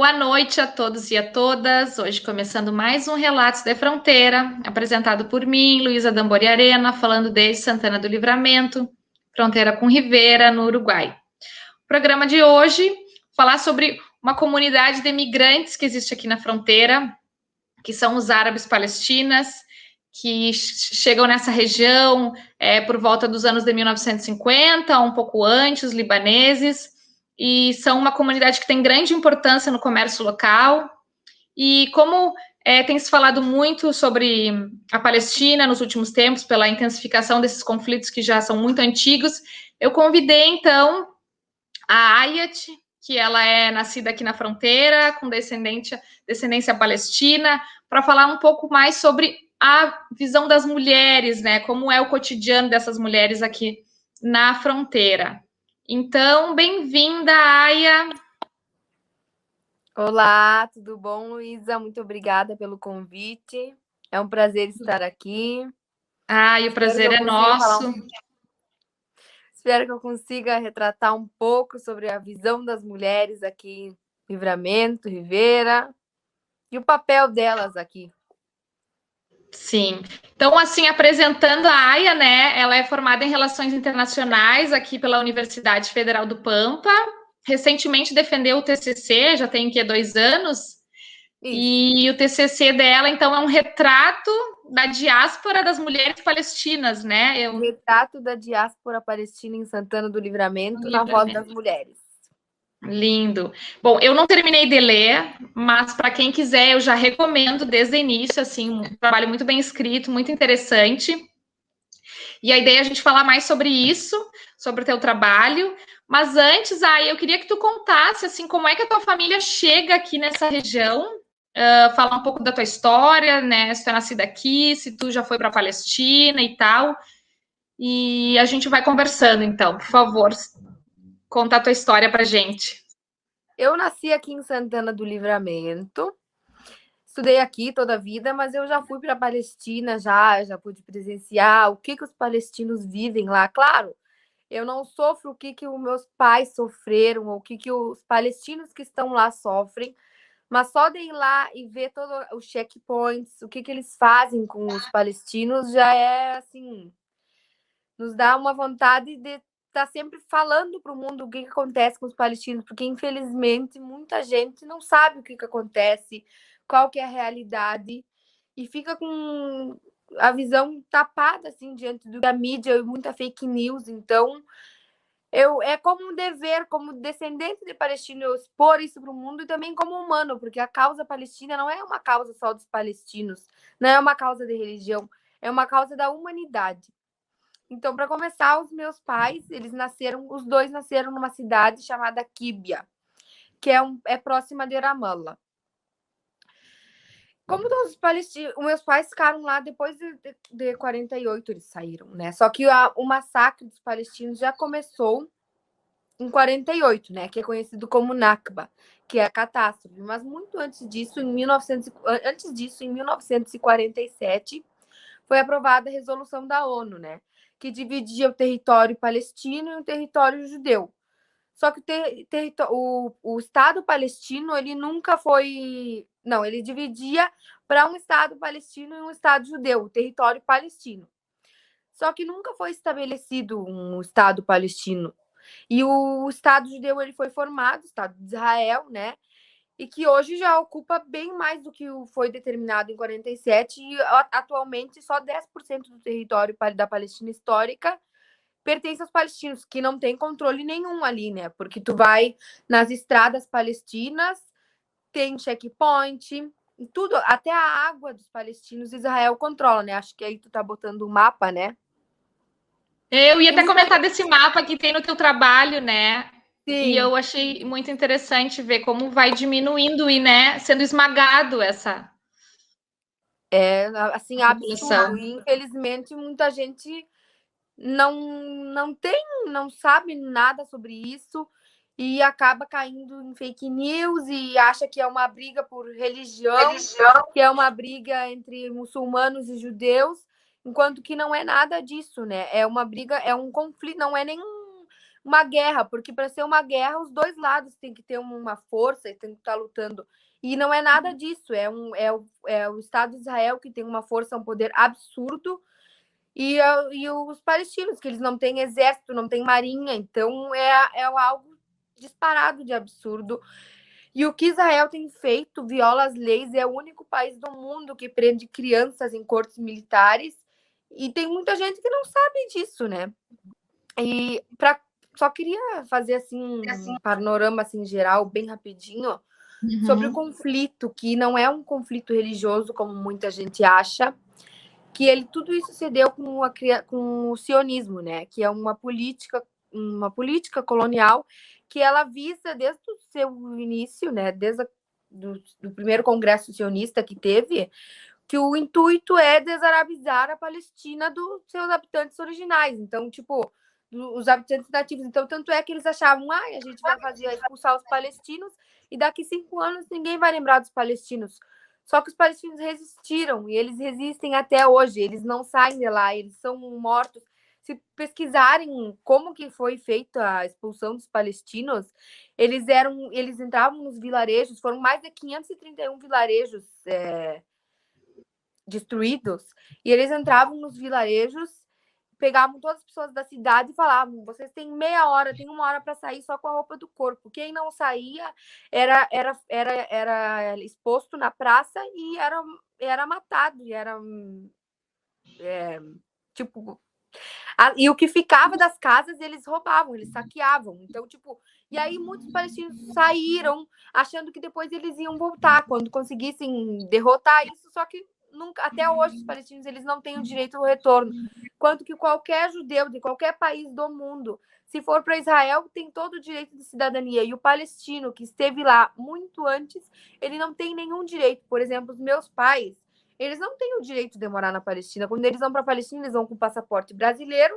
Boa noite a todos e a todas. Hoje começando mais um Relatos da Fronteira, apresentado por mim, Luísa Dambori Arena, falando desde Santana do Livramento, fronteira com Rivera, no Uruguai. O programa de hoje, falar sobre uma comunidade de imigrantes que existe aqui na fronteira, que são os árabes palestinas, que chegam nessa região por volta dos anos de 1950, um pouco antes, os libaneses, e são uma comunidade que tem grande importância no comércio local. E como tem se falado muito sobre a Palestina nos últimos tempos, pela intensificação desses conflitos que já são muito antigos, eu convidei, então, a Ayat, que ela é nascida aqui na fronteira, com descendência palestina, para falar um pouco mais sobre a visão das mulheres, né? Como é o cotidiano dessas mulheres aqui na fronteira. Então, bem-vinda, Aya. Olá, tudo bom, Luísa? Muito obrigada pelo convite. É um prazer estar aqui. E o prazer é nosso. Espero que eu consiga retratar um pouco sobre a visão das mulheres aqui em Livramento, Rivera, e o papel delas aqui. Sim. Então, assim, apresentando a Aya, né? Ela é formada em Relações Internacionais aqui pela Universidade Federal do Pampa. Recentemente defendeu o TCC, já tem 2 anos. Isso. E o TCC dela, então, é um retrato da diáspora das mulheres palestinas, né? Um retrato da diáspora palestina em Santana do Livramento, na voz das mulheres. Lindo. Bom, eu não terminei de ler, mas para quem quiser, eu já recomendo desde o início, assim, um trabalho muito bem escrito, muito interessante. E a ideia é a gente falar mais sobre isso, sobre o teu trabalho. Mas antes, eu queria que tu contasse, assim, como é que a tua família chega aqui nessa região, falar um pouco da tua história, né? Se tu é nascida aqui, se tu já foi para a Palestina e tal. E a gente vai conversando, então, por favor, conta a tua história pra gente. Eu nasci aqui em Santana do Livramento, estudei aqui toda a vida, mas eu já fui para a Palestina, já pude presenciar o que os palestinos vivem lá. Claro, eu não sofro o que os meus pais sofreram, ou o que os palestinos que estão lá sofrem, mas só de ir lá e ver todos os checkpoints, o que eles fazem com os palestinos, já é assim, nos dá uma vontade de estar sempre falando para o mundo o que acontece com os palestinos, porque infelizmente muita gente não sabe o que acontece, qual que é a realidade, e fica com a visão tapada assim diante da mídia e muita fake news. Então é como um dever, como descendente de palestino, eu expor isso para o mundo, e também como humano, porque a causa palestina não é uma causa só dos palestinos, não é uma causa de religião, é uma causa da humanidade. Então, para começar, os meus pais, os dois nasceram numa cidade chamada Quibia, que é próxima de Ramallah. Como todos os palestinos, os meus pais ficaram lá depois de 48, eles saíram, né? Só que o massacre dos palestinos já começou em 48, né? Que é conhecido como Nakba, que é a catástrofe. Mas muito antes disso, em 1947, foi aprovada a resolução da ONU, né? Que dividia o território palestino e o território judeu. Só que o Estado palestino, ele nunca foi... Não, ele dividia para um Estado palestino e um Estado judeu, o território palestino. Só que nunca foi estabelecido um Estado palestino. E o Estado judeu, ele foi formado, o Estado de Israel, né? E que hoje já ocupa bem mais do que foi determinado em 47, e atualmente só 10% do território da Palestina histórica pertence aos palestinos, que não tem controle nenhum ali, né? Porque tu vai nas estradas palestinas, tem checkpoint, tudo, até a água dos palestinos Israel controla, né? Acho que aí tu tá botando o mapa, né? Eu ia até comentar desse mapa que tem no teu trabalho, né? Sim. E eu achei muito interessante ver como vai diminuindo e, né, sendo esmagado essa... É, assim, absurdo. E, infelizmente, muita gente não sabe nada sobre isso e acaba caindo em fake news e acha que é uma briga por religião, que é uma briga entre muçulmanos e judeus, enquanto que não é nada disso, né? É uma briga, é um conflito, não é nenhum uma guerra, porque para ser uma guerra, os dois lados têm que ter uma força e tem que estar lutando. E não é nada disso, é o Estado de Israel que tem uma força, um poder absurdo, e os palestinos, que eles não têm exército, não têm marinha, então é algo disparado de absurdo. E o que Israel tem feito viola as leis, é o único país do mundo que prende crianças em cortes militares, e tem muita gente que não sabe disso, né? E só queria fazer assim um panorama assim geral, bem rapidinho, sobre o conflito, que não é um conflito religioso como muita gente acha, que tudo isso se deu com o sionismo, né? Que é uma política colonial que ela visa desde o seu início, né? Desde do primeiro congresso sionista que teve, que o intuito é desarabizar a Palestina dos seus habitantes originais. Então, tipo, os habitantes nativos. Então, tanto é que eles achavam, a gente vai expulsar os palestinos e daqui 5 anos ninguém vai lembrar dos palestinos. Só que os palestinos resistiram e eles resistem até hoje. Eles não saem de lá, eles são mortos. Se pesquisarem como que foi feita a expulsão dos palestinos, eles entravam nos vilarejos, foram mais de 531 vilarejos destruídos, e eles entravam nos vilarejos, pegavam todas as pessoas da cidade e falavam: vocês têm meia hora, tem 1 hora para sair só com a roupa do corpo. Quem não saía era exposto na praça e era matado, e era tipo. E o que ficava das casas, eles roubavam, eles saqueavam. Então, tipo, e aí muitos palestinos saíram achando que depois eles iam voltar quando conseguissem derrotar isso, só que nunca, até hoje os palestinos eles não têm o direito ao retorno, quanto que qualquer judeu de qualquer país do mundo, se for para Israel, tem todo o direito de cidadania, e o palestino que esteve lá muito antes, ele não tem nenhum direito. Por exemplo, os meus pais, eles não têm o direito de morar na Palestina. Quando eles vão para a Palestina, eles vão com passaporte brasileiro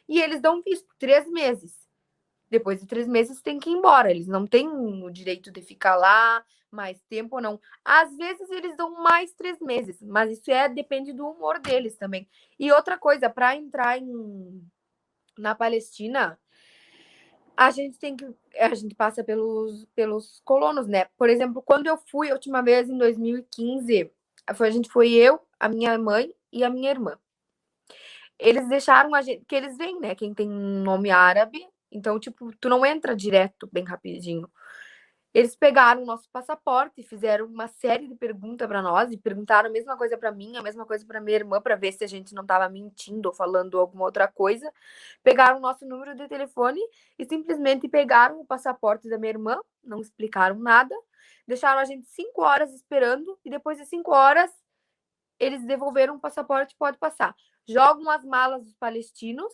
e eles dão visto 3 meses. Depois de 3 meses tem que ir embora. Eles não têm o direito de ficar lá mais tempo ou não. Às vezes eles dão mais 3 meses, mas isso depende do humor deles também. E outra coisa, para entrar na Palestina, a gente passa pelos colonos, né? Por exemplo, quando eu fui a última vez em 2015, a gente foi eu, a minha mãe e a minha irmã. Eles deixaram a gente, que eles vêm, né? Quem tem um nome árabe, então, tipo, tu não entra direto, bem rapidinho. Eles pegaram o nosso passaporte, fizeram uma série de perguntas para nós e perguntaram a mesma coisa para mim, a mesma coisa para minha irmã, para ver se a gente não estava mentindo ou falando alguma outra coisa. Pegaram o nosso número de telefone e simplesmente pegaram o passaporte da minha irmã, não explicaram nada, deixaram a gente 5 horas esperando e depois de 5 horas eles devolveram o passaporte, pode passar. Jogam as malas dos palestinos,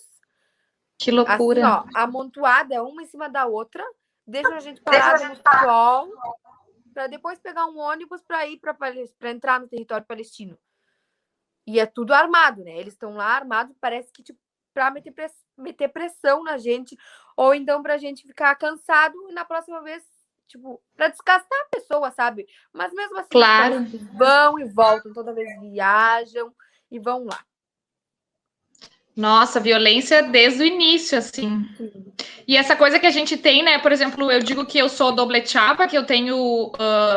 Que loucura. assim, ó, amontoada uma em cima da outra, deixam a gente parada no sol, para depois pegar um ônibus para ir para entrar no território palestino. E é tudo armado, né? Eles estão lá armados, parece que tipo, para meter pressão na gente, ou então para a gente ficar cansado e na próxima vez, tipo, para desgastar a pessoa, sabe? Mas mesmo assim, claro, vão e voltam, toda vez viajam e vão lá. Nossa, violência desde o início, assim. Sim. E essa coisa que a gente tem, né? Por exemplo, eu digo que eu sou doble chapa, que eu tenho.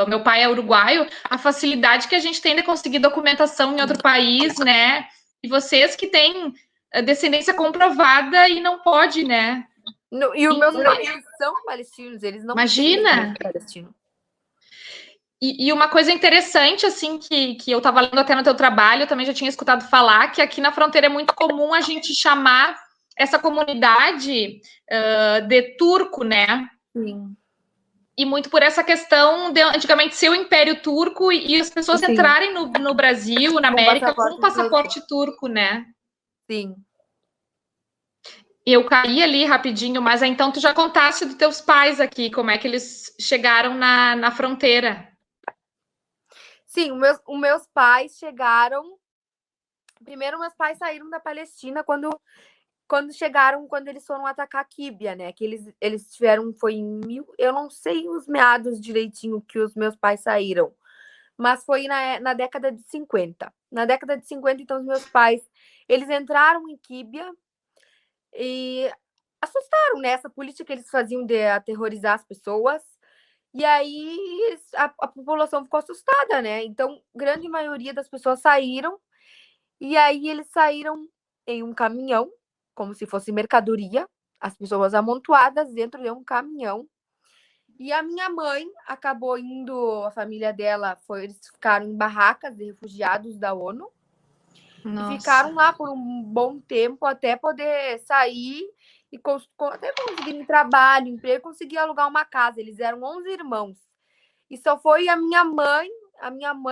Meu pai é uruguaio, a facilidade que a gente tem de conseguir documentação em outro país, né? E vocês que têm descendência comprovada e não pode, né? E os meus pais são palestinos, eles não Imagina! Palestino. E uma coisa interessante, assim, que eu estava lendo até no teu trabalho, eu também já tinha escutado falar, que aqui na fronteira é muito comum a gente chamar essa comunidade de turco, né? Sim. E muito por essa questão de antigamente ser o Império Turco e as pessoas Sim. entrarem no Brasil, na América, com passaporte turco, né? Sim. Eu caí ali rapidinho, mas então tu já contaste dos teus pais aqui, como é que eles chegaram na fronteira. Sim, os meus pais chegaram. Primeiro, meus pais saíram da Palestina quando eles foram atacar Quíbia, né? Que eles tiveram, foi em eu não sei os meados direitinho que os meus pais saíram, mas foi na década de 50. Na década de 50, então, os meus pais, eles entraram em Quíbia e assustaram, né? Essa política que eles faziam de aterrorizar as pessoas. E aí a população ficou assustada, né? Então, grande maioria das pessoas saíram. E aí eles saíram em um caminhão, como se fosse mercadoria, as pessoas amontoadas dentro de um caminhão. E a minha mãe acabou indo, a família dela eles ficaram em barracas de refugiados da ONU. E Nossa. ficaram lá por um bom tempo até poder sair e até conseguirem trabalho, emprego, conseguir alugar uma casa. Eles eram 11 irmãos. E só foi a minha mãe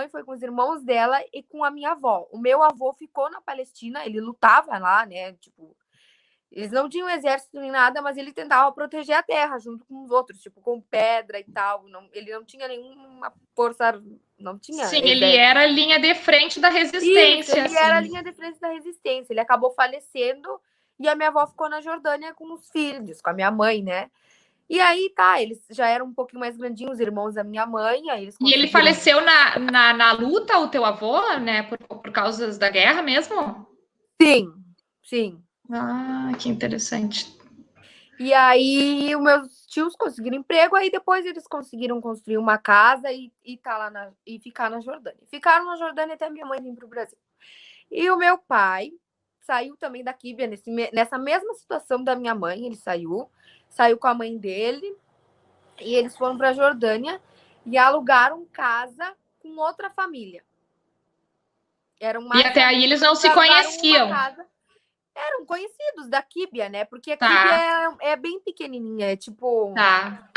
foi com os irmãos dela e com a minha avó. O meu avô ficou na Palestina, ele lutava lá, né? Tipo, eles não tinham exército nem nada, mas ele tentava proteger a terra junto com os outros, tipo, com pedra e tal. Não, ele não tinha nenhuma força, não tinha Sim, ele exército. era a linha de frente da Isso, resistência, ele era a assim. linha de frente da resistência. Ele acabou falecendo e a minha avó ficou na Jordânia com os filhos, com a minha mãe, né? E aí, tá, eles já eram um pouquinho mais grandinhos, os irmãos da minha mãe, aí eles E ele conseguiram. faleceu na luta, o teu avô, né? Por causa da guerra mesmo? Sim, sim. Ah, que interessante. E aí, os meus tios conseguiram emprego, aí depois eles conseguiram construir uma casa e tá lá e ficar na Jordânia. Ficaram na Jordânia até minha mãe vir para o Brasil. E o meu pai saiu também da Quíbia, nessa mesma situação da minha mãe, ele saiu com a mãe dele, e eles foram para a Jordânia e alugaram casa com outra família. Eram E mais até aí famílias eles não e se alugaram uma conheciam. casa. Eram conhecidos da Quíbia, né? Porque a Quíbia Tá, é bem pequenininha, é tipo tá,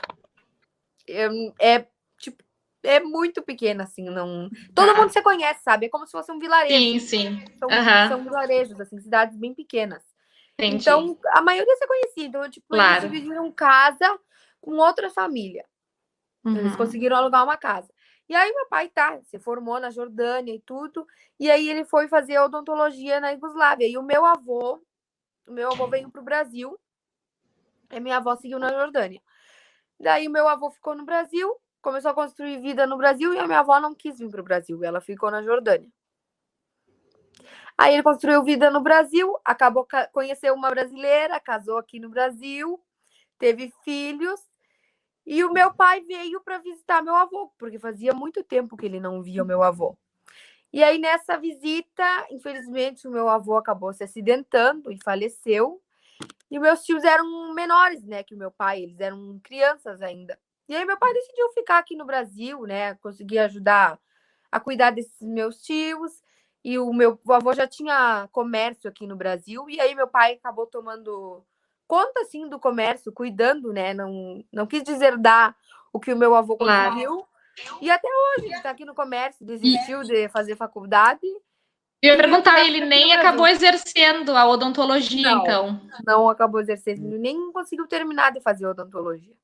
tipo, é muito pequena, assim, não. Todo mundo tá. se conhece, sabe? É como se fosse um vilarejo. Sim, sim. São Aham, vilarejos, assim, cidades bem pequenas. entendi. Então, a maioria se conhecia. Então, tipo, eles Claro. dividiram casa com outra família. Eles Uhum. conseguiram alugar uma casa. E aí, meu pai se formou na Jordânia e tudo. E aí, ele foi fazer odontologia na Iugoslávia. E o meu avô veio para o Brasil. E minha avó seguiu na Jordânia. Daí, meu avô ficou no Brasil, começou a construir vida no Brasil e a minha avó não quis vir para o Brasil, ela ficou na Jordânia. Aí ele construiu vida no Brasil, acabou conheceu uma brasileira, casou aqui no Brasil, teve filhos e o meu pai veio para visitar meu avô, porque fazia muito tempo que ele não via o meu avô. E aí nessa visita, infelizmente, o meu avô acabou se acidentando e faleceu. E meus tios eram menores, né, que o meu pai, eles eram crianças ainda. E aí meu pai decidiu ficar aqui no Brasil, né, conseguir ajudar a cuidar desses meus tios. E o meu avô já tinha comércio aqui no Brasil, e aí meu pai acabou tomando conta, assim, do comércio, cuidando, né, não quis deserdar o que o meu avô Claro. conseguiu. E até hoje ele está aqui no comércio, E desistiu de fazer faculdade eu ia e vive perguntar, ele aqui no nem acabou Brasil. exercendo a odontologia, Não, então. não acabou exercendo, nem conseguiu terminar de fazer odontologia.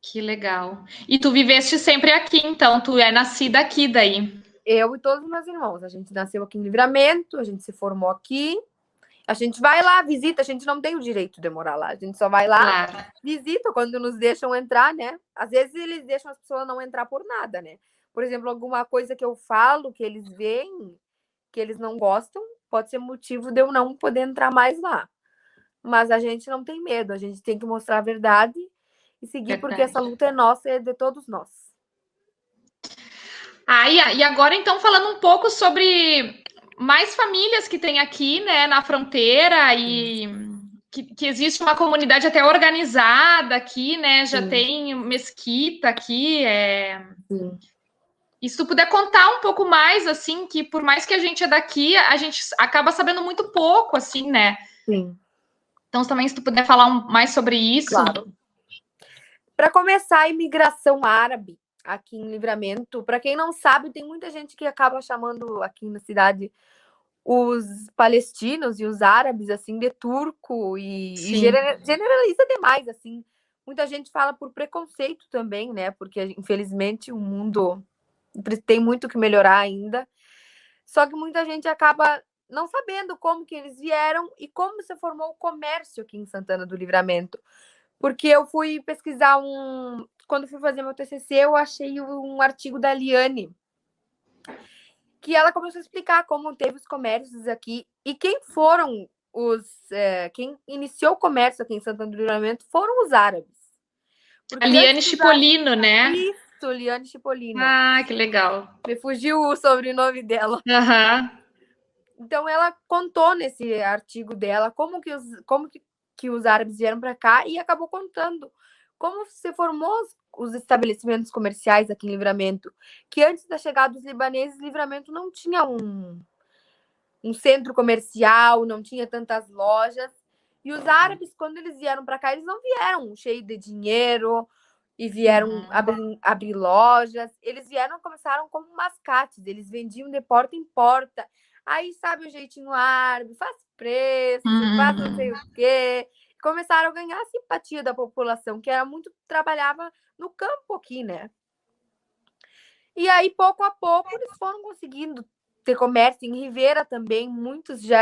Que legal. E tu viveste sempre aqui, então, tu é nascida aqui daí. Eu e todos os meus irmãos. A gente nasceu aqui em Livramento, a gente se formou aqui. A gente vai lá, visita, a gente não tem o direito de morar lá. A gente só vai lá, Claro. visita quando nos deixam entrar, né? Às vezes eles deixam as pessoas não entrar por nada, né? Por exemplo, alguma coisa que eu falo, que eles veem, que eles não gostam, pode ser motivo de eu não poder entrar mais lá. Mas a gente não tem medo, a gente tem que mostrar a verdade e seguir, porque essa Verdade. luta é nossa, é de todos nós. Ah, e agora, então, falando um pouco sobre mais famílias que tem aqui, né, na fronteira e que existe uma comunidade até organizada aqui, né? Já Sim, tem mesquita aqui. sim, E se tu puder contar um pouco mais, assim, que por mais que a gente é daqui, a gente acaba sabendo muito pouco, assim, né? sim, Então, também, se tu puder falar mais sobre isso. claro. Para começar, a imigração árabe aqui em Livramento, para quem não sabe, tem muita gente que acaba chamando aqui na cidade os palestinos e os árabes assim de turco e Sim, generaliza demais assim. Muita gente fala por preconceito também, né? Porque infelizmente o mundo tem muito que melhorar ainda. Só que muita gente acaba não sabendo como que eles vieram e como se formou o comércio aqui em Santana do Livramento. Porque eu fui pesquisar quando fui fazer meu TCC, eu achei um artigo da Liane, que ela começou a explicar como teve os comércios aqui e quem foram quem iniciou o comércio aqui em Santana do Livramento foram os árabes. A Liane Cipollino, né? Isso, Liane Cipollino. Ah, que legal. Me fugiu o sobrenome dela. Então, ela contou nesse artigo dela como que os árabes vieram para cá e acabou contando como se formou os estabelecimentos comerciais aqui em Livramento. Que antes da chegada dos libaneses, Livramento não tinha um centro comercial, não tinha tantas lojas. E os árabes, quando eles vieram para cá, eles não vieram cheios de dinheiro e vieram abrir lojas. Eles começaram como mascates, eles vendiam de porta em porta. Aí, sabe o jeitinho árabe, faz preço, faz não sei o quê. Começaram a ganhar a simpatia da população, que era trabalhava no campo aqui, né? E aí, pouco a pouco, eles foram conseguindo ter comércio em Rivera também. Muitos já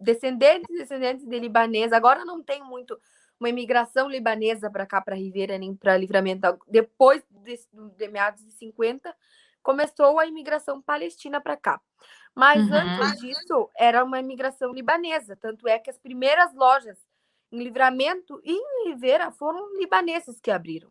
descendentes de libanês. Agora não tem muito uma imigração libanesa para cá, para Rivera, nem para Livramento. Depois de meados de 50, começou a imigração palestina para cá. Mas antes disso, era uma imigração libanesa. Tanto é que as primeiras lojas em Livramento e em Rivera foram libaneses que abriram.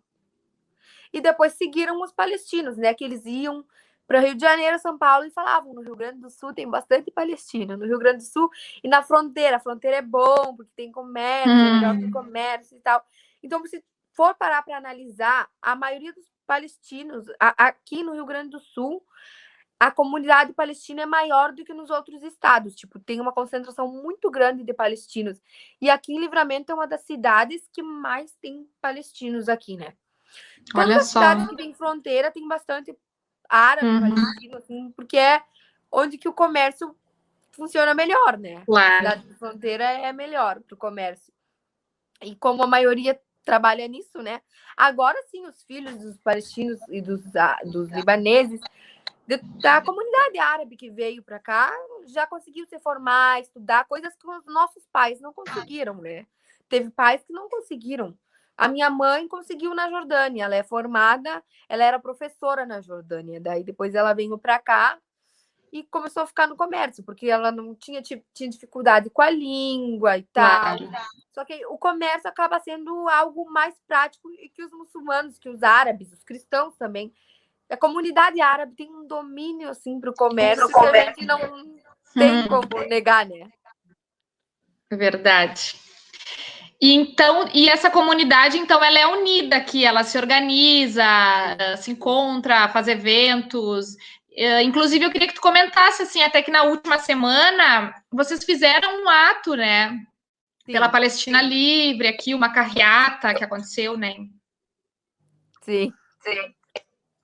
E depois seguiram os palestinos, né? Que eles iam para Rio de Janeiro, São Paulo e falavam: no Rio Grande do Sul tem bastante palestino. No Rio Grande do Sul e na fronteira. A fronteira é bom, porque tem comércio, é legal ter comércio e tal. Então, se for parar para analisar, a maioria dos palestinos aqui no Rio Grande do Sul, a comunidade palestina é maior do que nos outros estados. Tipo, tem uma concentração muito grande de palestinos. E aqui em Livramento é uma das cidades que mais tem palestinos aqui, né? Todas as cidades que tem fronteira tem bastante árabe, palestino, assim, porque é onde que o comércio funciona melhor, né? Claro. A cidade de fronteira é melhor para o comércio. E como a maioria trabalha nisso, né? Agora sim, os filhos dos palestinos e dos libaneses, da comunidade árabe que veio para cá, já conseguiu se formar, estudar, coisas que os nossos pais não conseguiram, né? Teve pais que não conseguiram. A minha mãe conseguiu na Jordânia, ela é formada, ela era professora na Jordânia, daí depois ela veio para cá e começou a ficar no comércio, porque ela não tinha dificuldade com a língua e tal. Claro. Só que o comércio acaba sendo algo mais prático e que os muçulmanos, que os árabes, os cristãos também, a comunidade árabe tem um domínio assim para o comércio que a gente não tem como negar, né? É verdade. E essa comunidade, então, ela é unida aqui, ela se organiza, se encontra, faz eventos. Inclusive, eu queria que tu comentasse, assim, até que na última semana vocês fizeram um ato, né? Sim. Pela Palestina Livre, aqui, uma carreata que aconteceu, né? Sim.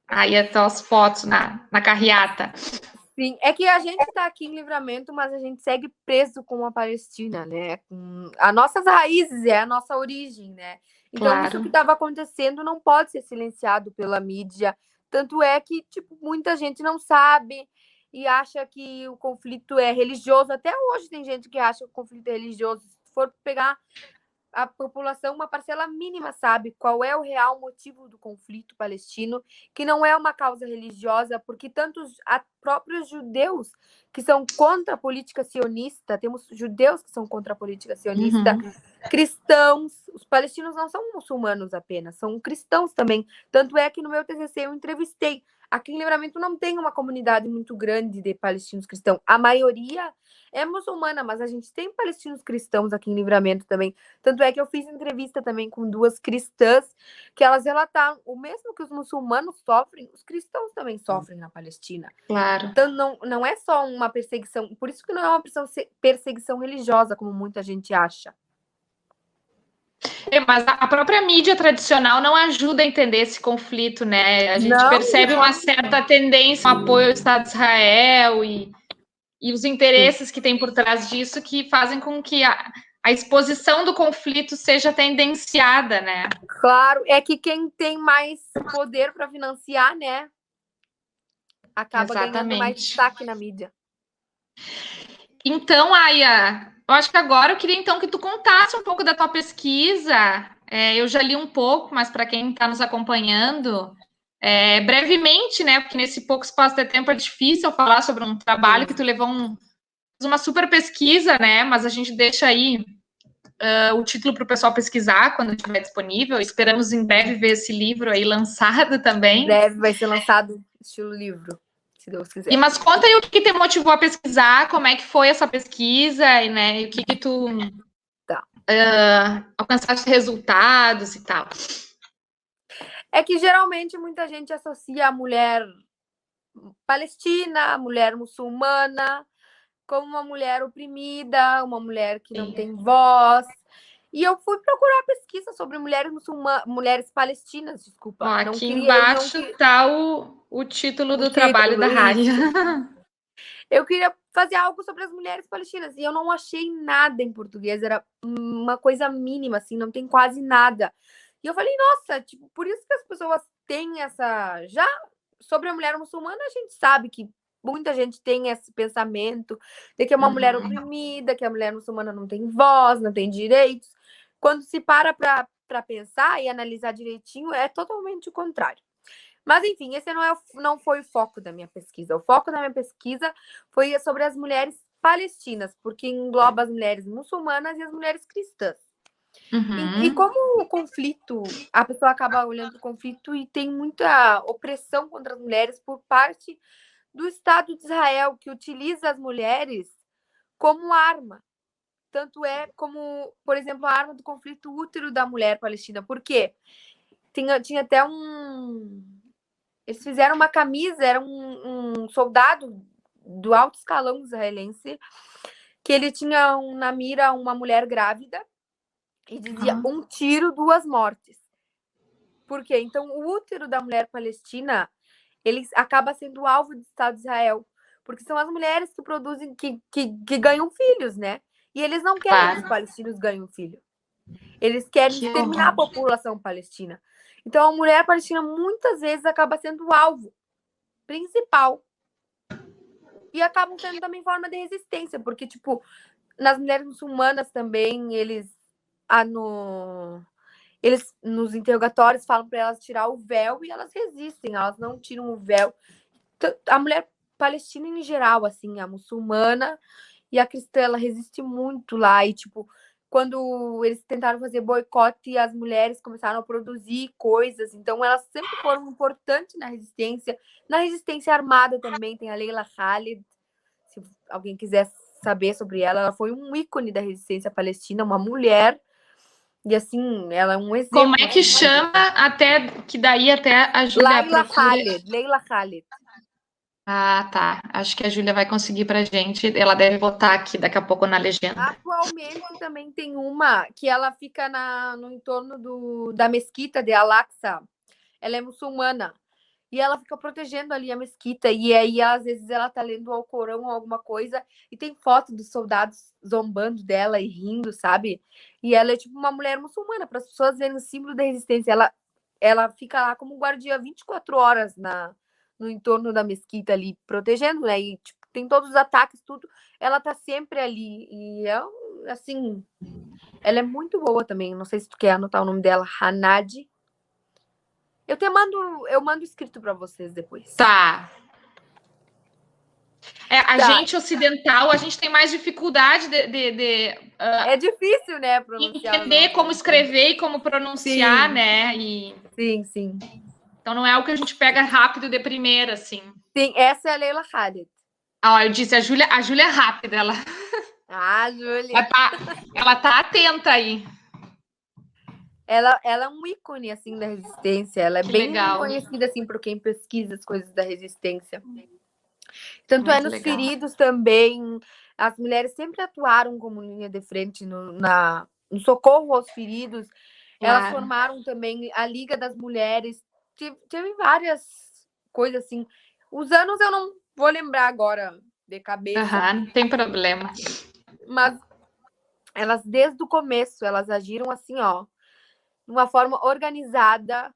Aí estão as fotos na carreata. Sim, é que a gente está aqui em Livramento, mas a gente segue preso com a Palestina, né? As nossas raízes, é a nossa origem, né? Então, claro. Isso que estava acontecendo não pode ser silenciado pela mídia. Tanto é que, tipo, muita gente não sabe e acha que o conflito é religioso. Até hoje tem gente que acha que o conflito é religioso. Se for pegar a população, uma parcela mínima sabe qual é o real motivo do conflito palestino, que não é uma causa religiosa, porque tantos próprios judeus que são contra a política sionista, temos judeus que são contra a política sionista, cristãos, os palestinos não são muçulmanos apenas, são cristãos também. Tanto é que no meu TCC eu entrevistei. Aqui em Livramento não tem uma comunidade muito grande de palestinos cristãos. A maioria é muçulmana, mas a gente tem palestinos cristãos aqui em Livramento também. Tanto é que eu fiz entrevista também com 2 cristãs, que elas relataram o mesmo que os muçulmanos sofrem, os cristãos também sofrem na Palestina. Claro. Então não é só uma perseguição, por isso que não é uma perseguição religiosa, como muita gente acha. Mas a própria mídia tradicional não ajuda a entender esse conflito, né? A gente percebe uma certa tendência, um apoio ao Estado de Israel e os interesses que tem por trás disso que fazem com que a exposição do conflito seja tendenciada, né? Claro, é que quem tem mais poder para financiar, né? Acaba ganhando mais destaque na mídia. Então, Aya, eu acho que agora eu queria então que tu contasse um pouco da tua pesquisa. Eu já li um pouco, mas para quem está nos acompanhando, brevemente, né? Porque nesse pouco espaço de tempo é difícil falar sobre um trabalho que tu levou uma super pesquisa, né? Mas a gente deixa aí o título para o pessoal pesquisar quando estiver disponível. Esperamos em breve ver esse livro aí lançado também. Em breve vai ser lançado estilo livro, se Deus quiser. Mas conta aí o que te motivou a pesquisar, como é que foi essa pesquisa, e, né, e o que tu alcançaste resultados e tal. É que geralmente muita gente associa a mulher palestina, a mulher muçulmana, como uma mulher oprimida, uma mulher que não tem voz. E eu fui procurar pesquisa sobre mulheres muçulmanas, mulheres palestinas, desculpa. Ó, não aqui queria, embaixo está o título do trabalho da rádio. Eu queria fazer algo sobre as mulheres palestinas e eu não achei nada em português, era uma coisa mínima, assim, não tem quase nada. E eu falei, nossa, tipo, por isso que as pessoas têm essa. Já sobre a mulher muçulmana, a gente sabe que muita gente tem esse pensamento de que é uma mulher oprimida, que a mulher muçulmana não tem voz, não tem direitos. Quando se para pensar e analisar direitinho, é totalmente o contrário. Mas, enfim, esse não foi o foco da minha pesquisa. O foco da minha pesquisa foi sobre as mulheres palestinas, porque engloba as mulheres muçulmanas e as mulheres cristãs. E como o conflito, a pessoa acaba olhando o conflito e tem muita opressão contra as mulheres por parte do Estado de Israel, que utiliza as mulheres como arma. Tanto é como, por exemplo, a arma do conflito útero da mulher palestina. Por quê? Tinha até eles fizeram uma camisa, era um soldado do alto escalão israelense, que ele tinha na mira uma mulher grávida e dizia um tiro, 2 mortes. Por quê? Então, o útero da mulher palestina, ele acaba sendo alvo do Estado de Israel, porque são as mulheres que produzem, que ganham filhos, né? E eles não querem que os palestinos ganhem filho. Eles querem exterminar a população palestina. Então, a mulher palestina muitas vezes acaba sendo o alvo principal. E acabam sendo também forma de resistência, porque, tipo, nas mulheres muçulmanas também, eles nos interrogatórios falam para elas tirar o véu e elas resistem, elas não tiram o véu. A mulher palestina em geral, assim, a muçulmana e a cristã, ela resiste muito lá. E, tipo, quando eles tentaram fazer boicote, as mulheres começaram a produzir coisas. Então, elas sempre foram importantes na resistência armada também. Tem a Leila Khaled, se alguém quiser saber sobre ela foi um ícone da resistência palestina, uma mulher. E assim, ela é um exemplo. Como é que chama até que daí até a Júlia Leila Khaled. Ah, tá. Acho que a Júlia vai conseguir pra gente. Ela deve botar aqui daqui a pouco na legenda. Atualmente também tem uma que ela fica no entorno da mesquita de Al-Aqsa. Ela é muçulmana. E ela fica protegendo ali a mesquita. E aí, às vezes, ela tá lendo o Alcorão ou alguma coisa. E tem foto dos soldados zombando dela e rindo, sabe? E ela é tipo uma mulher muçulmana, para as pessoas verem o símbolo da resistência. Ela fica lá como guardia 24 horas no entorno da mesquita ali, protegendo, né? E tipo, tem todos os ataques, tudo. Ela tá sempre ali. E é assim. Ela é muito boa também. Não sei se tu quer anotar o nome dela, Hanadi. Eu mando escrito para vocês depois. Tá. A gente ocidental, a gente tem mais dificuldade é difícil, né, pronunciar. Entender como escrever e como pronunciar, sim. Né? Sim. Então não é o que a gente pega rápido de primeira, assim. Sim, essa é a Leila Khaled. Eu disse, a Júlia é rápida, ela. Júlia. Ela tá atenta aí. Ela é um ícone, assim, da resistência. Ela é bem conhecida, assim, por quem pesquisa as coisas da resistência. Tanto muito nos feridos também. As mulheres sempre atuaram como linha de frente no socorro aos feridos. Elas formaram também a Liga das Mulheres. Teve várias coisas, assim. Os anos eu não vou lembrar agora de cabeça. Não tem problema. Mas elas, desde o começo, elas agiram assim, ó, de uma forma organizada.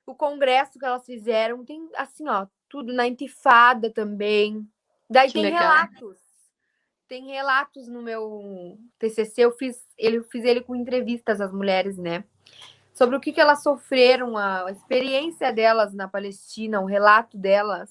O congresso que elas fizeram tem, assim, ó, tudo na intifada também. Daí tem relatos. Tem relatos no meu TCC. Eu fiz ele com entrevistas às mulheres, né? Sobre o que elas sofreram, a experiência delas na Palestina, o relato delas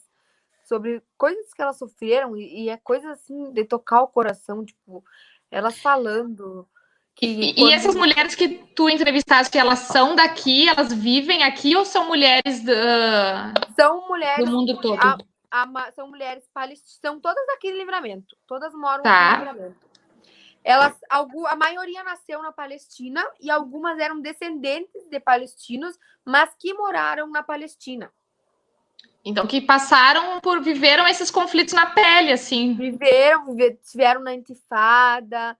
sobre coisas que elas sofreram, e é coisa assim de tocar o coração, tipo, elas falando que E essas mulheres que tu entrevistaste, elas são daqui, elas vivem aqui ou são mulheres são do mulheres, mundo todo? são mulheres palestinas, são todas aqui em Livramento, todas moram aqui em Tá, Livramento. A maioria nasceu na Palestina e algumas eram descendentes de palestinos, mas que moraram na Palestina. então que viveram esses conflitos na pele, assim. Estiveram na Intifada,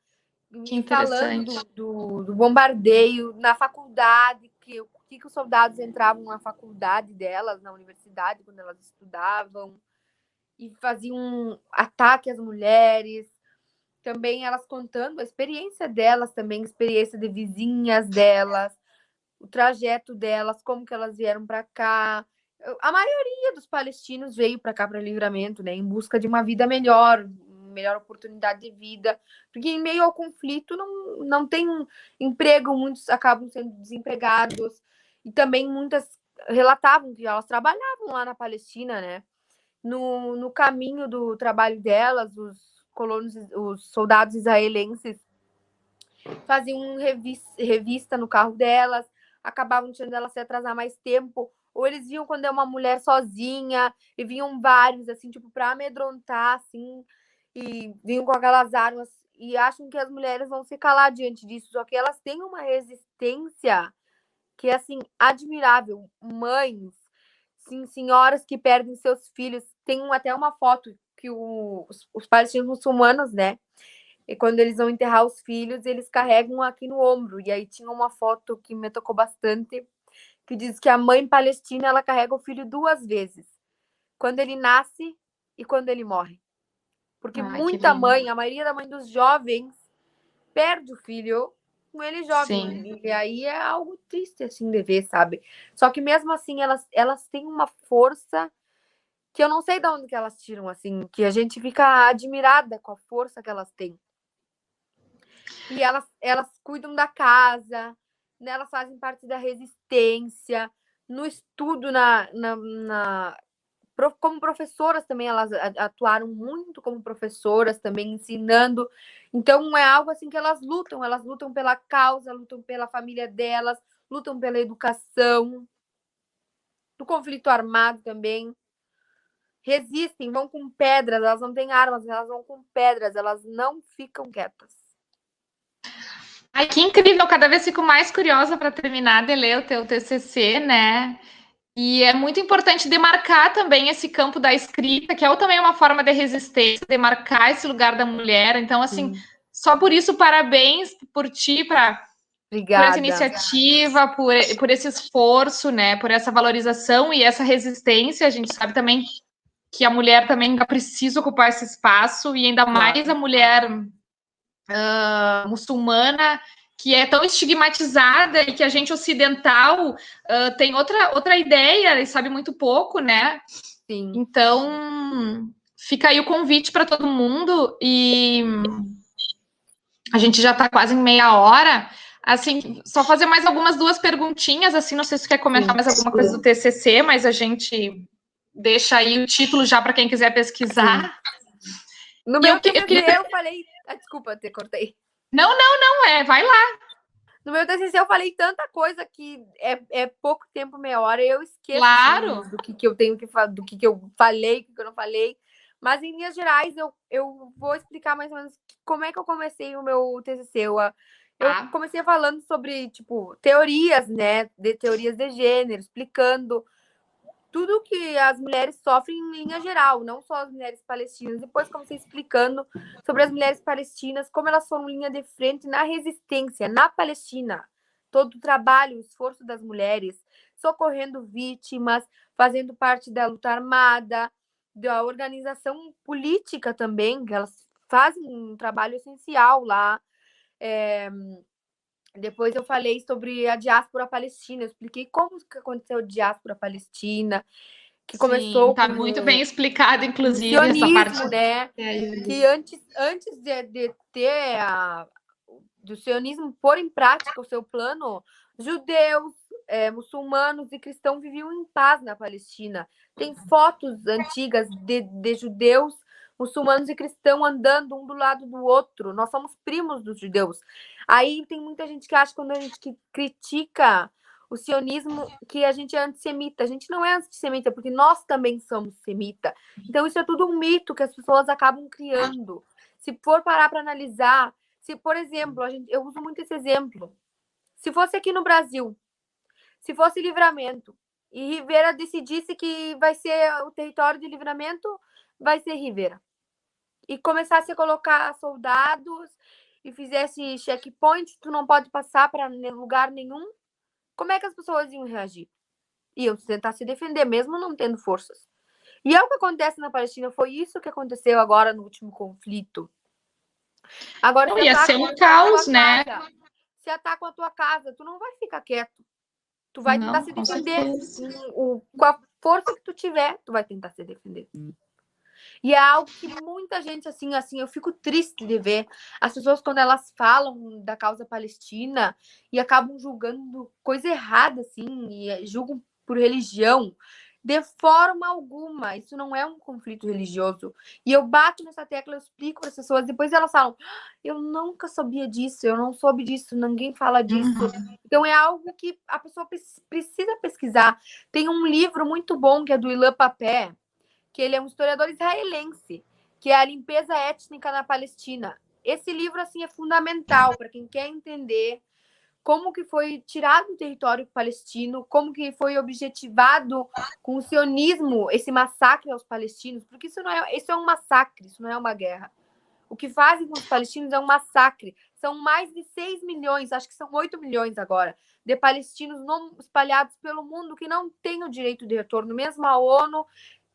Que e falando interessante. do bombardeio na faculdade, que os soldados entravam na faculdade delas, na universidade, quando elas estudavam, e faziam um ataque às mulheres. Também elas contando a experiência delas, também a experiência de vizinhas delas, o trajeto delas, como que elas vieram para cá. A maioria dos palestinos veio para cá, para Livramento, né, em busca de uma vida melhor oportunidade de vida, porque em meio ao conflito não tem emprego, muitos acabam sendo desempregados, e também muitas relatavam que elas trabalhavam lá na Palestina, né? No caminho do trabalho delas, os soldados israelenses faziam revista no carro delas, acabavam deixando elas se atrasar mais tempo, ou eles viam quando é uma mulher sozinha, e vinham vários, assim, tipo, para amedrontar, assim, e vinham com aquelas armas, e acham que as mulheres vão se calar diante disso, só que elas têm uma resistência que é, assim, admirável. Mães, sim, senhoras que perdem seus filhos. Tem até uma foto que os palestinos muçulmanos, né? E quando eles vão enterrar os filhos, eles carregam aqui no ombro. E aí tinha uma foto que me tocou bastante, que diz que a mãe palestina, ela carrega o filho 2 vezes. Quando ele nasce e quando ele morre. Porque Ai, que muita lindo. mãe, a maioria da mãe dos jovens, perde o filho com ele jovem. Sim. E aí é algo triste, assim, de ver, sabe? Só que mesmo assim, elas têm uma força que eu não sei de onde que elas tiram, assim, que a gente fica admirada com a força que elas têm. E elas cuidam da casa, né? Elas fazem parte da resistência, no estudo, como professoras também, elas atuaram muito como professoras também, ensinando. Então, é algo assim que elas lutam pela causa, lutam pela família delas, lutam pela educação, no conflito armado também. Resistem, vão com pedras, elas não têm armas, elas vão com pedras, elas não ficam quietas. Ai, que incrível! Cada vez fico mais curiosa para terminar de ler o teu TCC, né? E é muito importante demarcar também esse campo da escrita, que é também uma forma de resistência, demarcar esse lugar da mulher. Então, assim, Sim. só por isso, parabéns por ti, por essa Obrigada. iniciativa, por esse esforço, né? Por essa valorização e essa resistência. A gente sabe também que a mulher também ainda precisa ocupar esse espaço, e ainda mais a mulher muçulmana, que é tão estigmatizada e que a gente ocidental tem outra ideia e sabe muito pouco, né? Sim. Então, fica aí o convite para todo mundo, e a gente já está quase em meia hora. Assim, só fazer mais algumas 2 perguntinhas, assim, não sei se você quer comentar mais alguma coisa do TCC, mas a gente deixa aí o título já para quem quiser pesquisar. Sim. No E meu eu TCC queria... eu falei... desculpa, te cortei. Não, vai lá. No meu TCC eu falei tanta coisa que é pouco tempo, meia hora, e eu esqueço Claro. assim, do que eu tenho que falar, do que eu falei, do que eu não falei. Mas, em linhas gerais, eu vou explicar mais ou menos como é que eu comecei o meu TCC. Eu comecei falando sobre, tipo, teorias, né, de teorias de gênero, explicando tudo que as mulheres sofrem em linha geral, não só as mulheres palestinas. Depois comecei explicando sobre as mulheres palestinas, como elas foram linha de frente na resistência, na Palestina. Todo o trabalho, o esforço das mulheres, socorrendo vítimas, fazendo parte da luta armada, da organização política também, que elas fazem um trabalho essencial lá. Depois eu falei sobre a diáspora palestina, eu expliquei como que aconteceu a diáspora palestina, que começou tá com muito bem explicado, o inclusive, essa parte. sionismo, né? Que antes de ter do sionismo pôr em prática o seu plano, judeus, muçulmanos e cristãos viviam em paz na Palestina. Tem fotos antigas de judeus, muçulmanos e cristãos andando um do lado do outro. Nós somos primos dos judeus. Aí tem muita gente que acha, quando a gente critica o sionismo, que a gente é antissemita. A gente não é antissemita, porque nós também somos semita. Então isso é tudo um mito que as pessoas acabam criando. Se for parar para analisar, se, por exemplo, eu uso muito esse exemplo. Se fosse aqui no Brasil, se fosse Livramento, e Rivera decidisse que vai ser o território de Livramento, vai ser Rivera. E começasse a colocar soldados e fizesse checkpoint, tu não pode passar para lugar nenhum, como é que as pessoas iam reagir? Iam tentar se defender, mesmo não tendo forças. E é o que acontece na Palestina, foi isso que aconteceu agora no último conflito. Agora, Não, ia ser um caos, né? Se atacam a tua casa, tu não vai ficar quieto. Tu vai tentar se defender. Com a força que tu tiver, tu vai tentar se defender. E é algo que muita gente, assim, eu fico triste de ver as pessoas quando elas falam da causa palestina e acabam julgando coisa errada, assim, e julgam por religião. De forma alguma, isso não é um conflito religioso. E eu bato nessa tecla, eu explico para as pessoas, depois elas falam, eu nunca sabia disso, eu não soube disso, ninguém fala disso. Então é algo que a pessoa precisa pesquisar. Tem um livro muito bom que é do Ilan Papé, que ele é um historiador israelense, que é a limpeza étnica na Palestina. Esse livro, assim, é fundamental para quem quer entender como que foi tirado o território palestino, como que foi objetivado com o sionismo esse massacre aos palestinos, porque isso é um massacre, isso não é uma guerra. O que fazem com os palestinos é um massacre. São mais de 6 milhões, acho que são 8 milhões agora, de palestinos espalhados pelo mundo que não têm o direito de retorno. Mesmo a ONU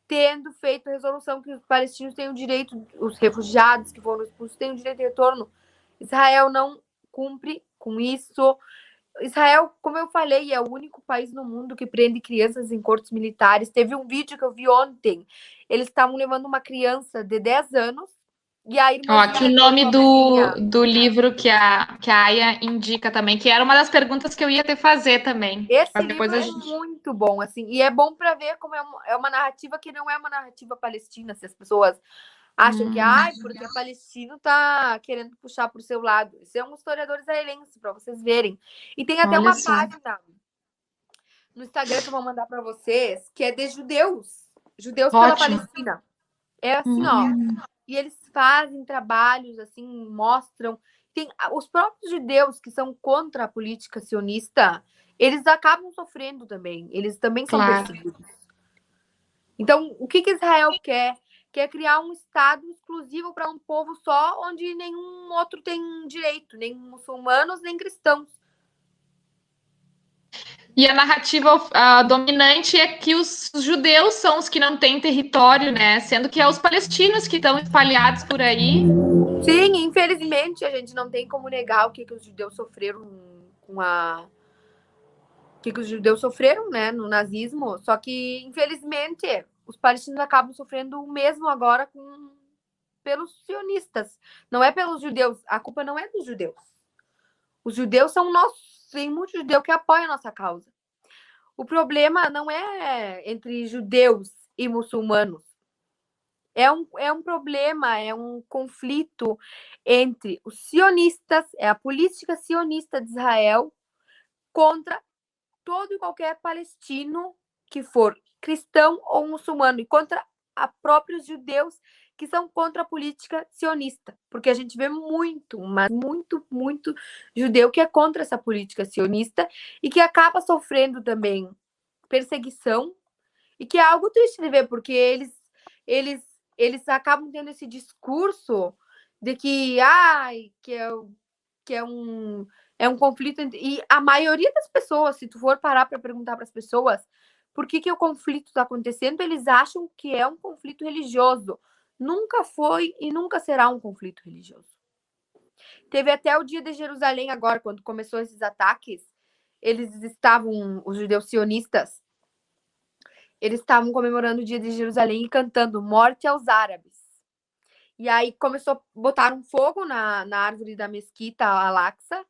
tendo feito a resolução que os palestinos têm o direito, os refugiados que foram expulsos têm o direito de retorno. Israel não cumpre com isso. Israel, como eu falei, é o único país no mundo que prende crianças em cortes militares. Teve um vídeo que eu vi ontem. Eles estavam levando uma criança de 10 anos e a irmã... Ó, aqui o nome do livro que a Aya indica também, que era uma das perguntas que eu ia te fazer também. Esse livro é muito bom, assim, e é bom para ver como é uma narrativa que não é uma narrativa palestina, se as pessoas acham que, porque a Palestina tá querendo puxar para o seu lado. Esse é um historiador israelense, para vocês verem. E tem até uma página no Instagram que eu vou mandar para vocês, que é de judeus pela Palestina. É assim, ó. E eles fazem trabalhos, assim, mostram. Tem os próprios judeus que são contra a política sionista, eles acabam sofrendo também. Eles também são perseguidos. Então, o que Israel quer? Quer criar um Estado exclusivo para um povo só, onde nenhum outro tem direito, nem muçulmanos, nem cristãos. E a narrativa dominante é que os judeus são os que não têm território, né? Sendo que é os palestinos que estão espalhados por aí. Sim, infelizmente, a gente não tem como negar o que os judeus sofreram com a... O que os judeus sofreram, né, no nazismo. Só que, infelizmente, os palestinos acabam sofrendo o mesmo agora pelos sionistas. Não é pelos judeus. A culpa não é dos judeus. Os judeus são nossos. Tem muito judeu que apoia a nossa causa. O problema não é entre judeus e muçulmanos. É um problema, é um conflito entre os sionistas, é a política sionista de Israel contra todo e qualquer palestino que for cristão ou muçulmano, e contra a próprios judeus que são contra a política sionista, porque a gente vê muito, mas muito judeu que é contra essa política sionista e que acaba sofrendo também perseguição, e que é algo triste de ver, porque eles acabam tendo esse discurso de que é um conflito e a maioria das pessoas, se tu for parar para perguntar para as pessoas por que o conflito está acontecendo, eles acham que é um conflito religioso. Nunca foi e nunca será um conflito religioso. Teve até o dia de Jerusalém agora, quando começou esses ataques, os judeus sionistas, eles estavam comemorando o dia de Jerusalém e cantando Morte aos Árabes. E aí botaram fogo na árvore da mesquita Al-Aqsa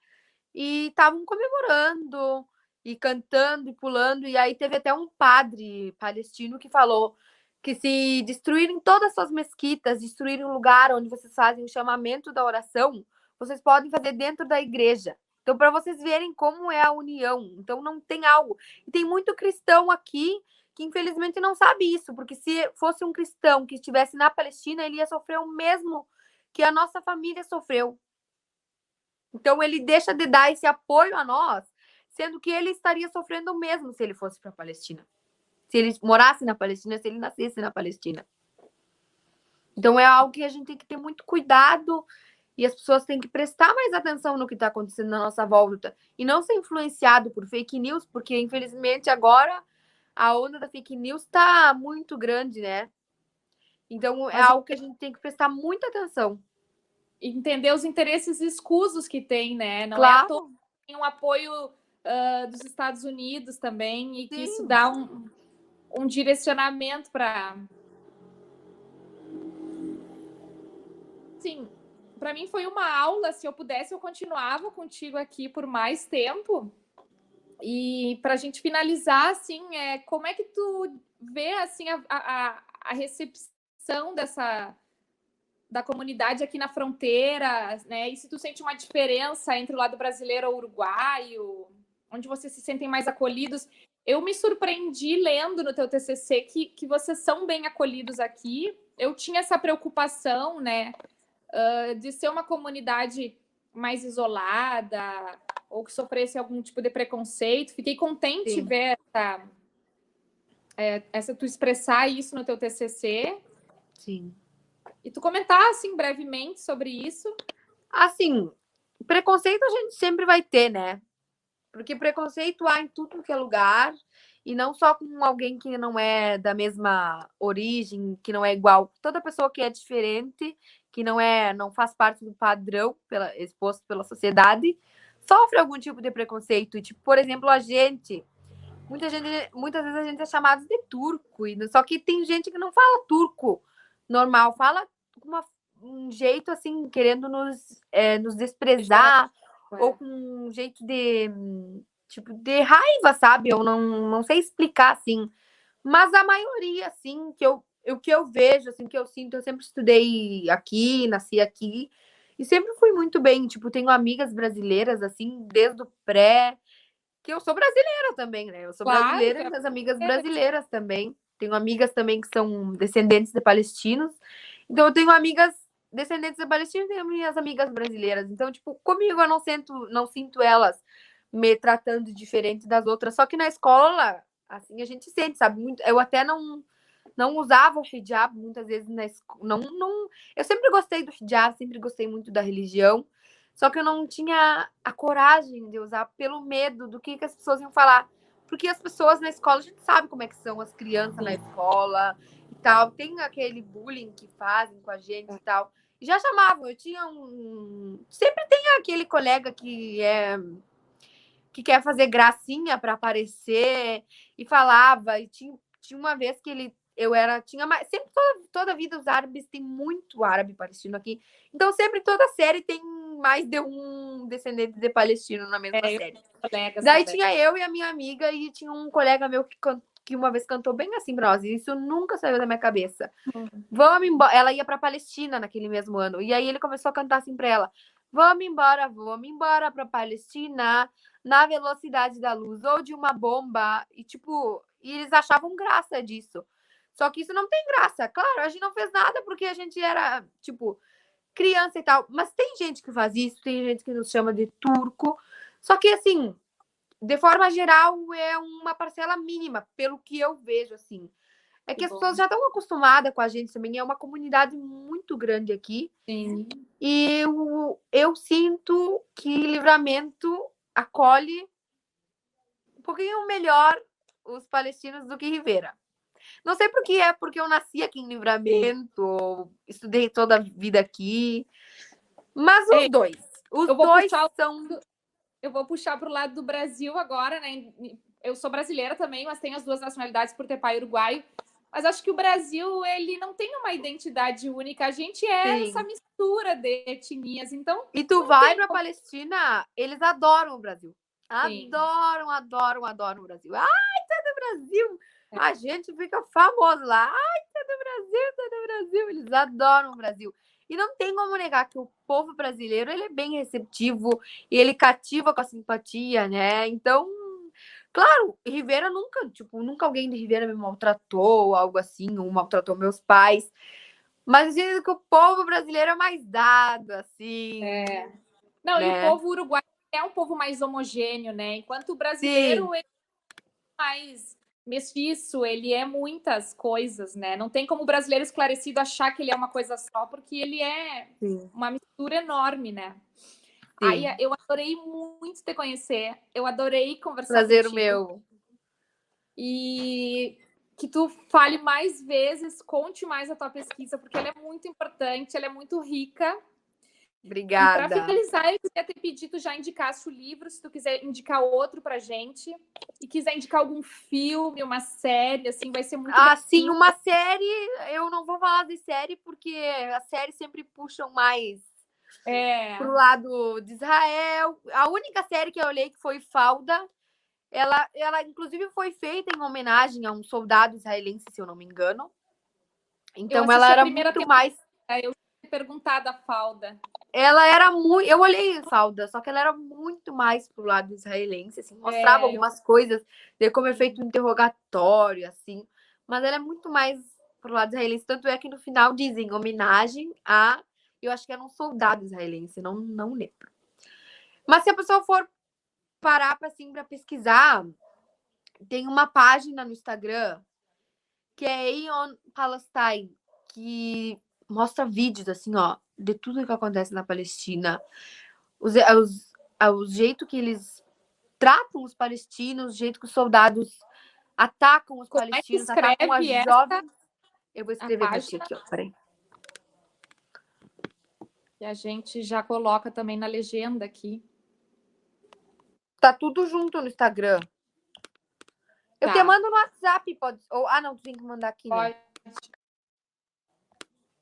e estavam comemorando. e cantando e pulando. E aí teve até um padre palestino que falou que se destruírem todas as suas mesquitas, destruírem um lugar onde vocês fazem o chamamento da oração, vocês podem fazer dentro da igreja. Então, para vocês verem como é a união. Então, não tem algo. E tem muito cristão aqui que, infelizmente, não sabe isso, porque se fosse um cristão que estivesse na Palestina, ele ia sofrer o mesmo que a nossa família sofreu. Então, ele deixa de dar esse apoio a nós, sendo que ele estaria sofrendo o mesmo se ele fosse para a Palestina. Se ele morasse na Palestina, se ele nascesse na Palestina. Então, é algo que a gente tem que ter muito cuidado e as pessoas têm que prestar mais atenção no que está acontecendo na nossa volta e não ser influenciado por fake news, porque, infelizmente, agora a onda da fake news está muito grande, né? Então, é algo que a gente tem que prestar muita atenção. Entender os interesses escusos que tem, né? Não claro. É à toa que tem um apoio dos Estados Unidos também, e que isso dá um direcionamento para... Sim, para mim foi uma aula. Se eu pudesse, eu continuava contigo aqui por mais tempo. E para a gente finalizar, assim, como é que tu vê assim, a recepção da comunidade aqui na fronteira, né? E se tu sente uma diferença entre o lado brasileiro ou uruguaio, onde vocês se sentem mais acolhidos? Eu me surpreendi lendo no teu TCC que vocês são bem acolhidos aqui. Eu tinha essa preocupação, né, de ser uma comunidade mais isolada ou que sofresse algum tipo de preconceito. Fiquei contente de ver essa tu expressar isso no teu TCC. Sim. E tu comentar, assim, brevemente sobre isso. Assim, preconceito a gente sempre vai ter, né? Porque preconceito há em tudo que é lugar, e não só com alguém que não é da mesma origem, que não é igual. Toda pessoa que é diferente, que não faz parte do padrão exposto pela sociedade, sofre algum tipo de preconceito. E, tipo, por exemplo, muitas vezes a gente é chamado de turco, só que tem gente que não fala turco normal, fala com um jeito assim, querendo nos desprezar, ou com um jeito de raiva, sabe? Eu não sei explicar, assim. Mas a maioria, assim, o que eu vejo, assim, que eu sinto, eu sempre estudei aqui, nasci aqui, e sempre fui muito bem. Tipo, tenho amigas brasileiras, assim, desde o pré, que eu sou brasileira também, né? Eu sou brasileira e minhas amigas brasileiras também. Tenho amigas também que são descendentes de palestinos. Então, eu tenho amigas descendentes de palestinos e tenho minhas amigas brasileiras. Então, tipo, comigo eu não sinto elas me tratando diferente das outras. Só que na escola, assim, a gente sente, sabe? Muito, eu até não usava o hijab muitas vezes na escola. Eu sempre gostei do hijab, sempre gostei muito da religião. Só que eu não tinha a coragem de usar pelo medo do que as pessoas iam falar. Porque as pessoas na escola, a gente sabe como é que são as crianças na escola e tal. Tem aquele bullying que fazem com a gente e tal. E já chamavam, eu tinha sempre tem aquele colega que quer fazer gracinha para aparecer e falava. E tinha uma vez que tinha mais, sempre toda a vida os árabes, tem muito árabe palestino aqui. Então sempre toda série tem mais de um descendente de palestino na mesma série. Daí tinha eu e a minha amiga e tinha um colega meu que uma vez cantou bem assim pra nós, e isso nunca saiu da minha cabeça. Vamos embora. Ela ia pra Palestina naquele mesmo ano, e aí ele começou a cantar assim pra ela: vamos embora pra Palestina na velocidade da luz ou de uma bomba. E tipo, eles achavam graça disso. Só que isso não tem graça. Claro, a gente não fez nada porque a gente era, tipo, criança e tal. Mas tem gente que faz isso, tem gente que nos chama de turco. Só que, assim, de forma geral, é uma parcela mínima, pelo que eu vejo, assim. É que as pessoas já estão acostumadas com a gente também. É uma comunidade muito grande aqui. Sim. E eu sinto que Livramento acolhe um pouquinho melhor os palestinos do que Rivera. Não sei por que porque eu nasci aqui em Livramento, estudei toda a vida aqui. Mas os dois. Os dois são... Eu vou puxar para o lado do Brasil agora, né? Eu sou brasileira também, mas tenho as duas nacionalidades por ter pai uruguaio. Mas acho que o Brasil, ele não tem uma identidade única. A gente essa mistura de etnias. Então, e tu vai para a Palestina, eles adoram o Brasil. Sim. Adoram o Brasil. Ai, tá do Brasil! A gente fica famoso lá. Ai, tá do Brasil. Eles adoram o Brasil. E não tem como negar que o povo brasileiro ele é bem receptivo e ele cativa com a simpatia, né? Então, claro, Rivera nunca alguém de Rivera me maltratou, algo assim, ou maltratou meus pais. Mas dizem que o povo brasileiro é mais dado, assim. Não, e o né? povo uruguaio é um povo mais homogêneo, né? Enquanto o Sim, brasileiro ele é mais mestiço, ele é muitas coisas, né? Não tem como o brasileiro esclarecido achar que ele é uma coisa só, porque ele é sim, uma mistura enorme, né? Aí sim. eu adorei muito te conhecer, eu adorei conversar Prazer o contigo. meu. E que tu fale mais vezes, conte mais a tua pesquisa, porque ela é muito importante, ela é muito rica. E para Obrigada. finalizar, eu queria te pedir tu já indicasse o livro, se tu quiser indicar outro pra gente, e quiser indicar algum filme, uma série, assim, vai ser muito Assim, bem. uma série, eu não vou falar de série, porque as séries sempre puxam mais pro lado de Israel. A única série que eu olhei que foi Falda, ela inclusive foi feita em homenagem a um soldado israelense, se eu não me engano. Eu Então assisti ela a era primeira muito temporada, mais. eu tinha perguntado a Falda. Ela era muito. Eu olhei Falda, só que ela era muito mais pro lado israelense, assim, mostrava algumas coisas de como é feito um interrogatório, assim. Mas ela é muito mais pro lado israelense. Tanto é que no final dizem homenagem a. Eu acho que era um soldado israelense, não lembro. Mas se a pessoa for parar assim, para pesquisar, tem uma página no Instagram que é Aeon Palestine, que mostra vídeos assim, ó, de tudo que acontece na Palestina. O jeito que eles tratam os palestinos, o jeito que os soldados atacam os Como é que palestinos, atacam as escreve essa jovens. Eu vou a escrever para ti página? aqui, ó. Peraí. E a gente já coloca também na legenda aqui. Tá tudo junto no Instagram. Eu te mando no WhatsApp, pode. Ou, não, tu tem que mandar aqui, né? Pode.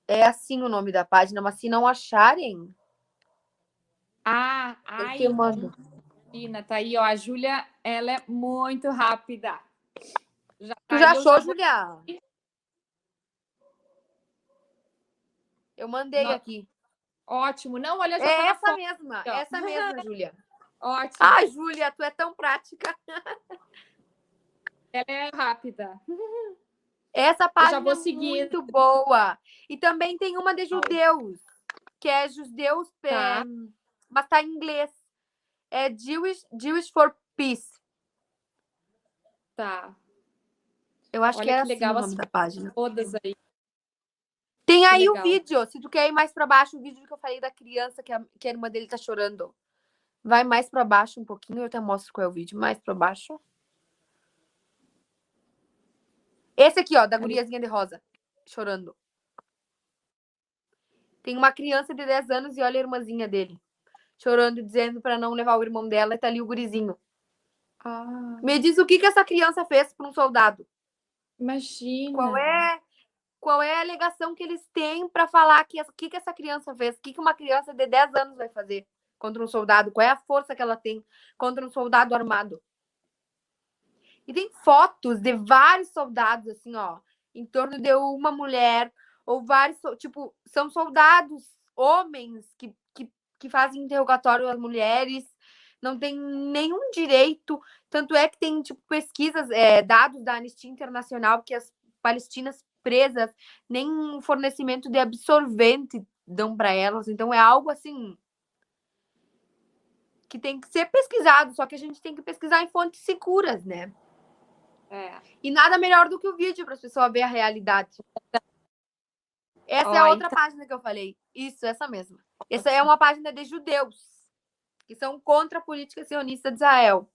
É assim o nome da página, mas se não acharem, eu te mando. Tá aí, ó. A Júlia, ela é muito rápida. Tu já achou, Julia? Eu mandei aqui. Ótimo. Não, olha, já É tá na essa foto. mesma, Ó. essa mesma, Júlia. Ótimo. Ai, Júlia, tu é tão prática. Ela é rápida. Essa Eu já página vou é seguir. muito boa. E também tem uma de judeus, que é judeus, mas tá em inglês. É Jewish for Peace. Tá. Eu acho Olha que era que assim legal o as nome da página. todas aí. Tem aí o legal. vídeo, se tu quer ir mais para baixo, o vídeo que eu falei da criança que a irmã dele tá chorando. Vai mais para baixo um pouquinho, eu até mostro qual é o vídeo. Mais para baixo. Esse aqui, ó, da guriazinha de rosa, chorando. Tem uma criança de 10 anos e olha a irmãzinha dele, chorando, dizendo para não levar o irmão dela, e tá ali o gurizinho. Me diz o que essa criança fez para um soldado. Imagina. Qual é a alegação que eles têm para falar que essa criança fez? O que uma criança de 10 anos vai fazer contra um soldado? Qual é a força que ela tem contra um soldado armado? E tem fotos de vários soldados, assim, ó, em torno de uma mulher, ou vários, tipo, são soldados, homens, que fazem interrogatório às mulheres, não tem nenhum direito. Tanto é que tem, tipo, pesquisas, dados da Anistia Internacional, que as palestinas presas nem um fornecimento de absorvente dão para elas. Então é algo assim que tem que ser pesquisado, só que a gente tem que pesquisar em fontes seguras, né? E nada melhor do que o vídeo para as pessoas verem a realidade. Essa é a outra página que eu falei. Isso, essa mesma. Essa é uma página de judeus que são contra a política sionista de Israel.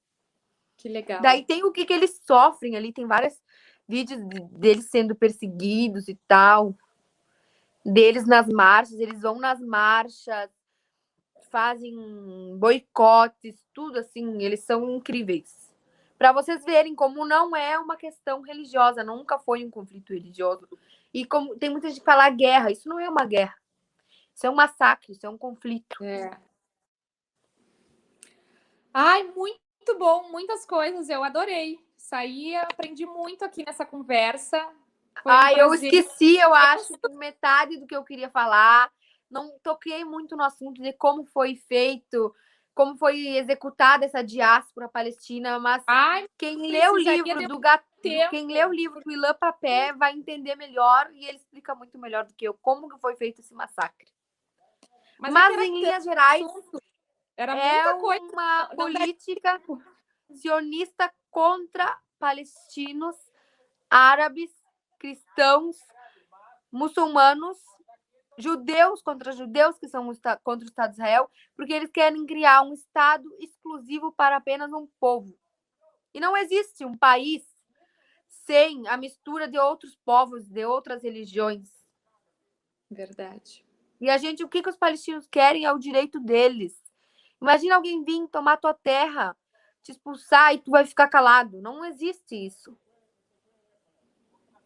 Que legal. Daí tem o que eles sofrem ali, tem vários vídeos deles sendo perseguidos e tal. Deles nas marchas, eles vão nas marchas, fazem boicotes, tudo assim, eles são incríveis. Para vocês verem como não é uma questão religiosa, nunca foi um conflito religioso. E como tem muita gente que fala guerra, isso não é uma guerra. Isso é um massacre, isso é um conflito. Ai, muito bom, muitas coisas, eu adorei. Saí, aprendi muito aqui nessa conversa. Foi eu esqueci, eu acho, metade do que eu queria falar. Não toquei muito no assunto de como foi feito, como foi executada essa diáspora palestina, mas quem lê o livro do Ilan Papé vai entender melhor e ele explica muito melhor do que eu como que foi feito esse massacre. Mas em linhas gerais, era muita coisa. Uma política sionista contra palestinos, árabes, cristãos, muçulmanos, judeus contra judeus, que são contra o Estado de Israel, porque eles querem criar um Estado exclusivo para apenas um povo. E não existe um país sem a mistura de outros povos, de outras religiões. Verdade. E o que os palestinos querem é o direito deles. Imagina alguém vir tomar tua terra, te expulsar e tu vai ficar calado. Não existe isso.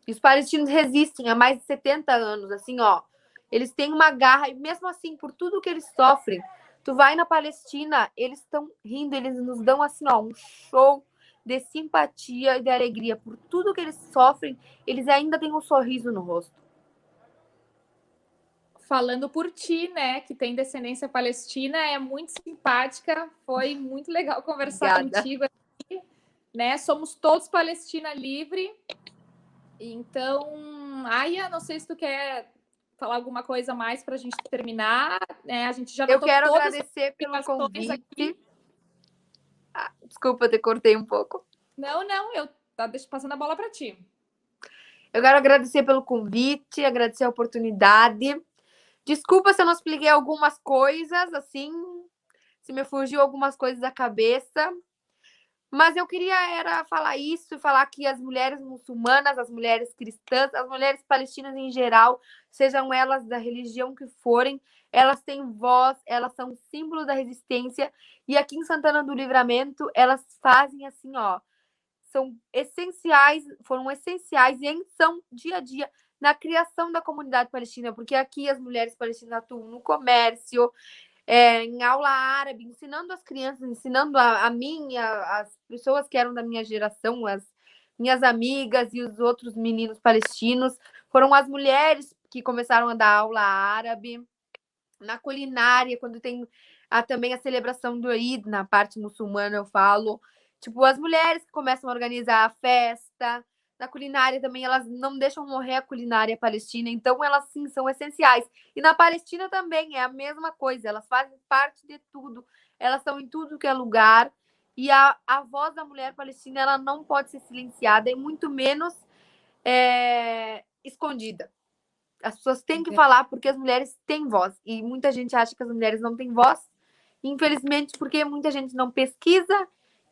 E os palestinos resistem há mais de 70 anos, assim, ó. Eles têm uma garra, e mesmo assim, por tudo que eles sofrem, tu vai na Palestina, eles estão rindo, eles nos dão, assim, ó, um show de simpatia e de alegria. Por tudo que eles sofrem, eles ainda têm um sorriso no rosto. Falando por ti, né, que tem descendência palestina, é muito simpática, foi muito legal conversar contigo aqui, né? Somos todos Palestina Livre. Então, Aya, não sei se tu quer falar alguma coisa mais para a gente terminar, né? A gente já eu quero agradecer pelo convite. Aqui. Desculpa, eu te cortei um pouco. Não, eu tá passando a bola para ti. Eu quero agradecer pelo convite, agradecer a oportunidade. Desculpa se eu não expliquei algumas coisas, assim, se me fugiu algumas coisas da cabeça. Mas eu queria falar isso, falar que as mulheres muçulmanas, as mulheres cristãs, as mulheres palestinas em geral, sejam elas da religião que forem, elas têm voz, elas são símbolo da resistência. E aqui em Santana do Livramento, elas fazem assim, ó, são essenciais, foram essenciais e são dia a dia na criação da comunidade palestina, porque aqui as mulheres palestinas atuam no comércio, em aula árabe, ensinando as crianças, ensinando a mim, as pessoas que eram da minha geração, as minhas amigas e os outros meninos palestinos. Foram as mulheres que começaram a dar aula árabe. Na culinária, quando tem também a celebração do Eid, na parte muçulmana, eu falo. Tipo, as mulheres que começam a organizar a festa. Na culinária também, elas não deixam morrer a culinária palestina, então elas sim são essenciais. E na Palestina também é a mesma coisa, elas fazem parte de tudo, elas estão em tudo que é lugar, e a voz da mulher palestina ela não pode ser silenciada e muito menos escondida. As pessoas têm que falar porque as mulheres têm voz, e muita gente acha que as mulheres não têm voz, infelizmente porque muita gente não pesquisa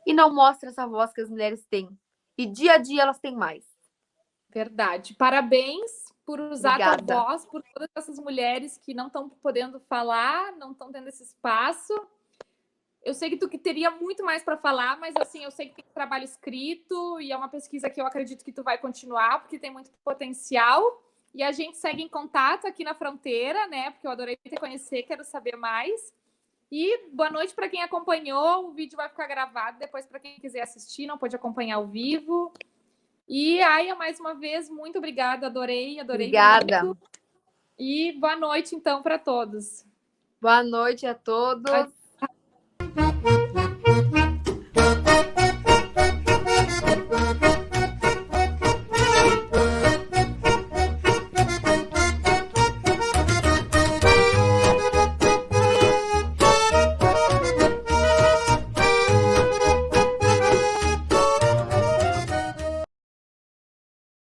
e não mostra essa voz que as mulheres têm. E dia a dia elas têm mais. Verdade. Parabéns por usar a tua voz, por todas essas mulheres que não estão podendo falar, não estão tendo esse espaço. Eu sei que tu teria muito mais para falar, mas assim, eu sei que tem trabalho escrito e é uma pesquisa que eu acredito que tu vai continuar, porque tem muito potencial. E a gente segue em contato aqui na Fronteira, né? Porque eu adorei te conhecer, quero saber mais. E boa noite para quem acompanhou. O vídeo vai ficar gravado depois para quem quiser assistir, não pode acompanhar ao vivo. E, Aya, mais uma vez, muito obrigada. Adorei. Obrigada. Muito. E boa noite, então, para todos. Boa noite a todos.